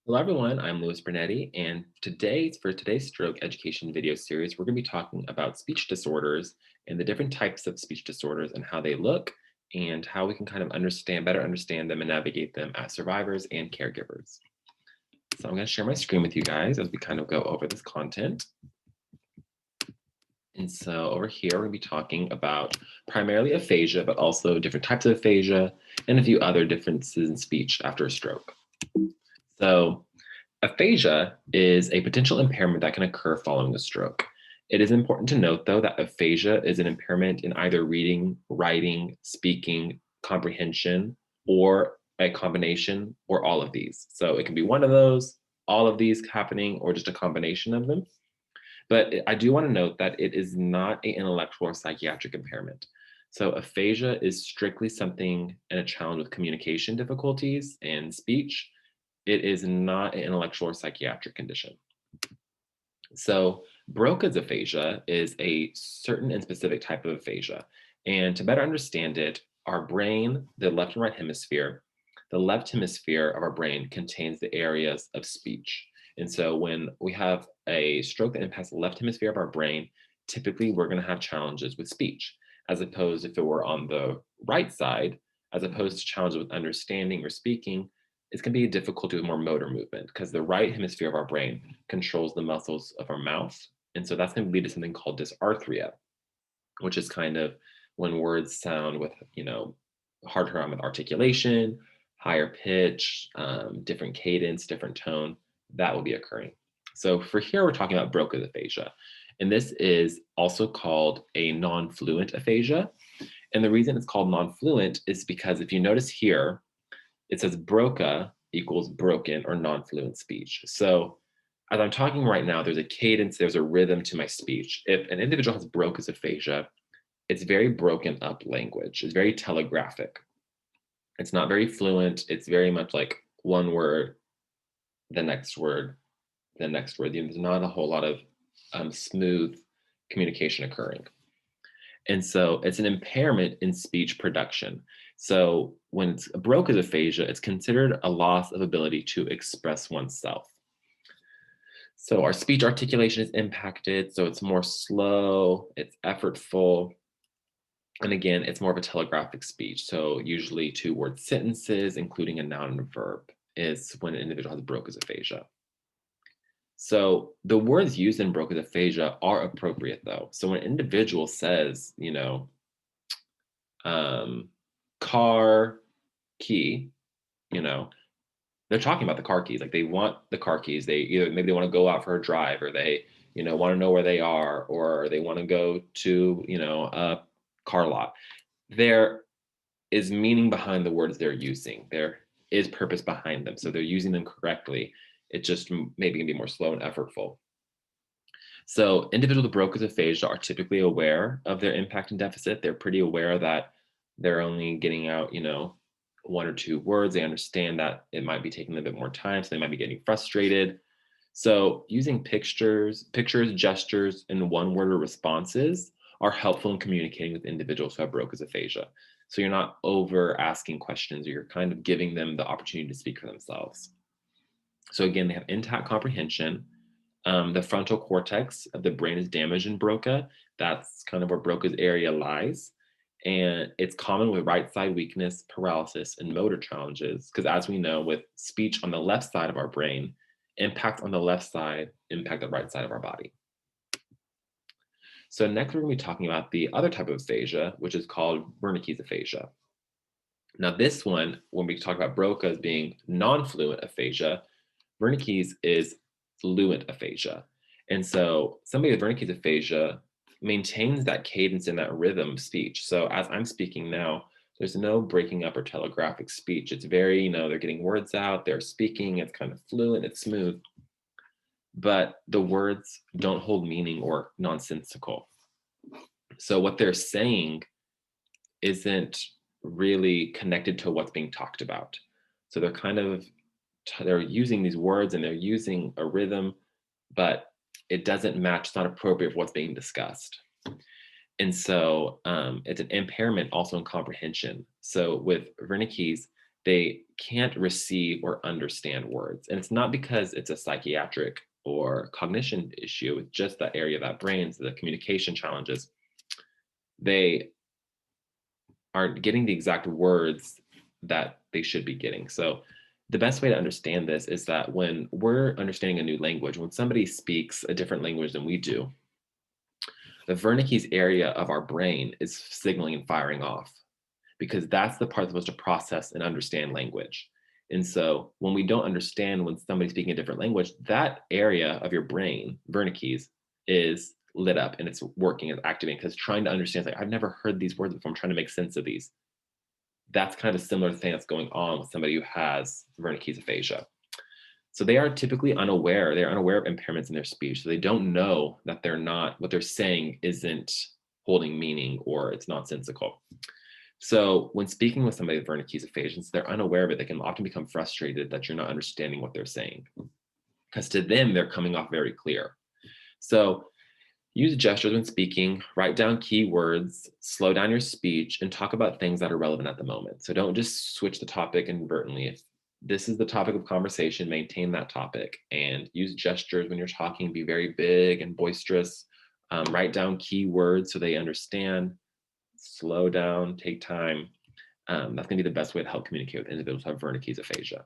Hello everyone, I'm Louis Bernetti, and for today's stroke education video series, we're going to be talking about speech disorders and the different types of speech disorders and how they look and how we can kind of better understand them and navigate them as survivors and caregivers. So I'm going to share my screen with you guys as we kind of go over this content. And so over here, we're going to be talking about primarily aphasia, but also different types of aphasia and a few other differences in speech after a stroke. So aphasia is a potential impairment that can occur following a stroke. It is important to note, though, that aphasia is an impairment in either reading, writing, speaking, comprehension, or a combination, or all of these. So it can be one of those, all of these happening, or just a combination of them. But I do want to note that it is not an intellectual or psychiatric impairment. So aphasia is strictly something and a challenge with communication difficulties and speech. It is not an intellectual or psychiatric condition. So Broca's aphasia is a certain and specific type of aphasia. And to better understand it, our brain, the left and right hemisphere, the left hemisphere of our brain contains the areas of speech. And so when we have a stroke that impacts the left hemisphere of our brain, typically we're going to have challenges with speech, as opposed if it were on the right side, as opposed to challenges with understanding or speaking, it's going to be a difficulty with more motor movement because the right hemisphere of our brain controls the muscles of our mouth. And so that's going to lead to something called dysarthria, which is kind of when words sound with, hard around with articulation, higher pitch, different cadence, different tone, that will be occurring. So for here, we're talking about Broca's aphasia. And this is also called a non-fluent aphasia. And the reason it's called non-fluent is because if you notice here, it says Broca equals broken or non-fluent speech. So as I'm talking right now, there's a cadence, there's a rhythm to my speech. If an individual has Broca's aphasia, it's very broken up language. It's very telegraphic. It's not very fluent. It's very much like one word, the next word, the next word. There's not a whole lot of smooth communication occurring. And so it's an impairment in speech production. So when it's Broca's aphasia, it's considered a loss of ability to express oneself. So our speech articulation is impacted. So it's more slow, it's effortful. And again, it's more of a telegraphic speech. So usually 2-word sentences, including a noun and a verb, is when an individual has Broca's aphasia. So the words used in Broca's aphasia are appropriate, though. So when an individual says, car key, they're talking about the car keys. Like they want the car keys. Maybe they want to go out for a drive, or they, want to know where they are, or they want to go to, a car lot. There is meaning behind the words they're using. There is purpose behind them. So they're using them correctly. It just maybe can be more slow and effortful. So individuals with Broca's aphasia are typically aware of their impact and deficit. They're pretty aware that they're only getting out, 1 or 2 words. They understand that it might be taking a bit more time, so they might be getting frustrated. So using pictures, gestures, and one-word responses are helpful in communicating with individuals who have Broca's aphasia. So you're not over asking questions, or you're kind of giving them the opportunity to speak for themselves. So again, they have intact comprehension. The frontal cortex of the brain is damaged in Broca. That's kind of where Broca's area lies. And it's common with right side weakness, paralysis, and motor challenges. Because as we know, with speech on the left side of our brain, impact on the left side, impact the right side of our body. So next we're going to be talking about the other type of aphasia, which is called Wernicke's aphasia. Now this one, when we talk about Broca as being non-fluent aphasia, Wernicke's is fluent aphasia. And so somebody with Wernicke's aphasia maintains that cadence and that rhythm of speech. So as I'm speaking now, there's no breaking up or telegraphic speech. It's very, they're getting words out, they're speaking, it's kind of fluent, it's smooth. But the words don't hold meaning or nonsensical. So what they're saying isn't really connected to what's being talked about. So they're using these words and they're using a rhythm, but it doesn't match, it's not appropriate for what's being discussed. And so it's an impairment also in comprehension. So with Wernicke's, they can't receive or understand words. And it's not because it's a psychiatric or cognition issue, it's just that area of that brain, so the communication challenges. They aren't getting the exact words that they should be getting. So the best way to understand this is that when we're understanding a new language, when somebody speaks a different language than we do, the Wernicke's area of our brain is signaling and firing off because that's the part that's supposed to process and understand language. And so when we don't understand when somebody's speaking a different language, that area of your brain, Wernicke's, is lit up and it's working, it's activating because trying to understand, like, I've never heard these words before, I'm trying to make sense of these. That's kind of a similar thing that's going on with somebody who has Wernicke's aphasia. So they are typically unaware. They're unaware of impairments in their speech. So they don't know that they're not, what they're saying isn't holding meaning or it's nonsensical. So when speaking with somebody with Wernicke's aphasia, they're unaware of it. They can often become frustrated that you're not understanding what they're saying because to them, they're coming off very clear. So use gestures when speaking, write down keywords, slow down your speech, and talk about things that are relevant at the moment. So don't just switch the topic inadvertently. If this is the topic of conversation, maintain that topic and use gestures when you're talking, be very big and boisterous. Write down keywords so they understand, slow down, take time. That's gonna be the best way to help communicate with individuals who have Wernicke's aphasia.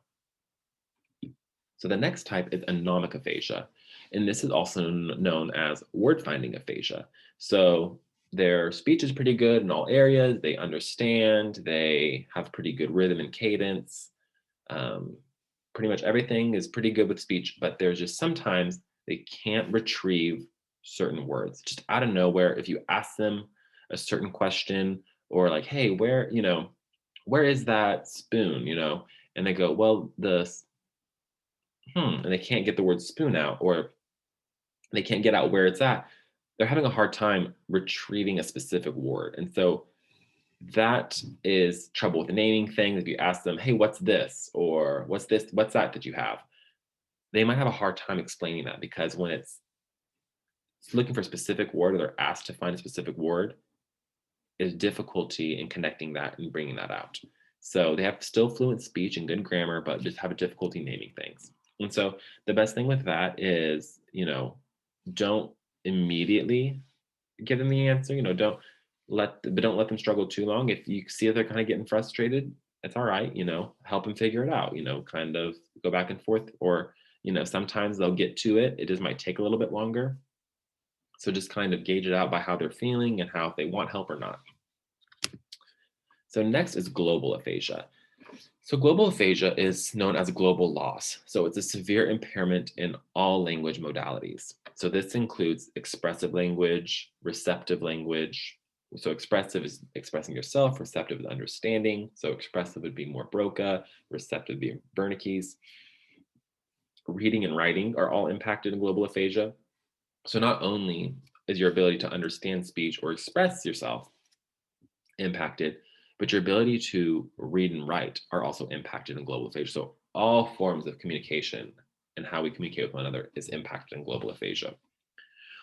So the next type is anomic aphasia. And this is also known as word finding aphasia. So their speech is pretty good in all areas. They understand, they have pretty good rhythm and cadence. Pretty much everything is pretty good with speech, but there's just sometimes they can't retrieve certain words. Just out of nowhere, if you ask them a certain question or like, hey, where is that spoon? And they go, well, and they can't get the word spoon out, or they can't get out where it's at. They're having a hard time retrieving a specific word. And so that is trouble with naming things. If you ask them, hey, what's this? Or what's this? What's that you have? They might have a hard time explaining that because when it's looking for a specific word or they're asked to find a specific word, there's difficulty in connecting that and bringing that out. So they have still fluent speech and good grammar, but just have a difficulty naming things. And so the best thing with that is, don't immediately give them the answer. Don't let them struggle too long. If you see that they're kind of getting frustrated, it's all right. Help them figure it out. Kind of go back and forth, or sometimes they'll get to it. It just might take a little bit longer. So just kind of gauge it out by how they're feeling and how if they want help or not. So next is global aphasia. So global aphasia is known as global loss. So it's a severe impairment in all language modalities. So this includes expressive language, receptive language. So expressive is expressing yourself, receptive is understanding. So expressive would be more Broca, receptive would be Wernicke's. Reading and writing are all impacted in global aphasia. So not only is your ability to understand speech or express yourself impacted, but your ability to read and write are also impacted in global aphasia. So all forms of communication and how we communicate with one another is impacted in global aphasia.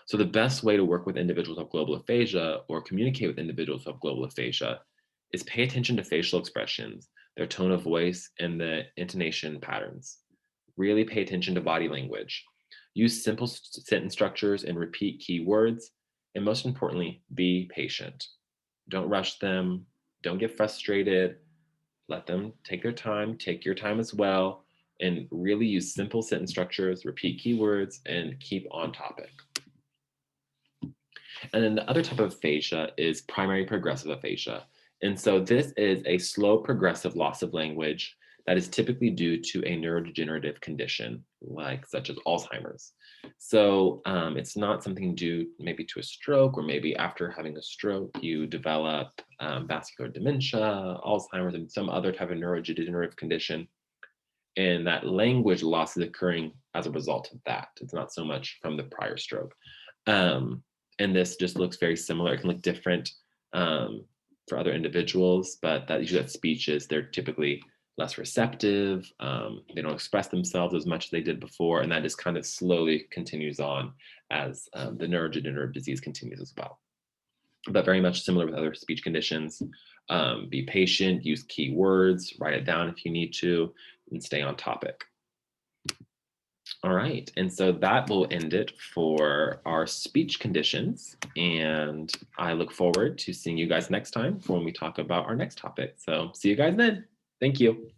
So the best way to work with individuals of global aphasia or communicate with individuals of global aphasia is pay attention to facial expressions, their tone of voice, and the intonation patterns. Really pay attention to body language. Use simple sentence structures and repeat key words. And most importantly, be patient. Don't rush them. Don't get frustrated. Let them take their time. Take your time as well. And really use simple sentence structures, repeat keywords, and keep on topic. And then the other type of aphasia is primary progressive aphasia. And so this is a slow progressive loss of language that is typically due to a neurodegenerative condition, such as Alzheimer's. So it's not something due maybe to a stroke, or maybe after having a stroke, you develop vascular dementia, Alzheimer's, and some other type of neurodegenerative condition. And that language loss is occurring as a result of that. It's not so much from the prior stroke. And this just looks very similar. It can look different for other individuals, but that usually that speech is they're typically less receptive. They don't express themselves as much as they did before. And that just kind of slowly continues on as the neurodegenerative disease continues as well. but very much similar with other speech conditions. Be patient, use key words, write it down if you need to, and stay on topic. All right, and so that will end it for our speech conditions. And I look forward to seeing you guys next time for when we talk about our next topic. So see you guys then. Thank you.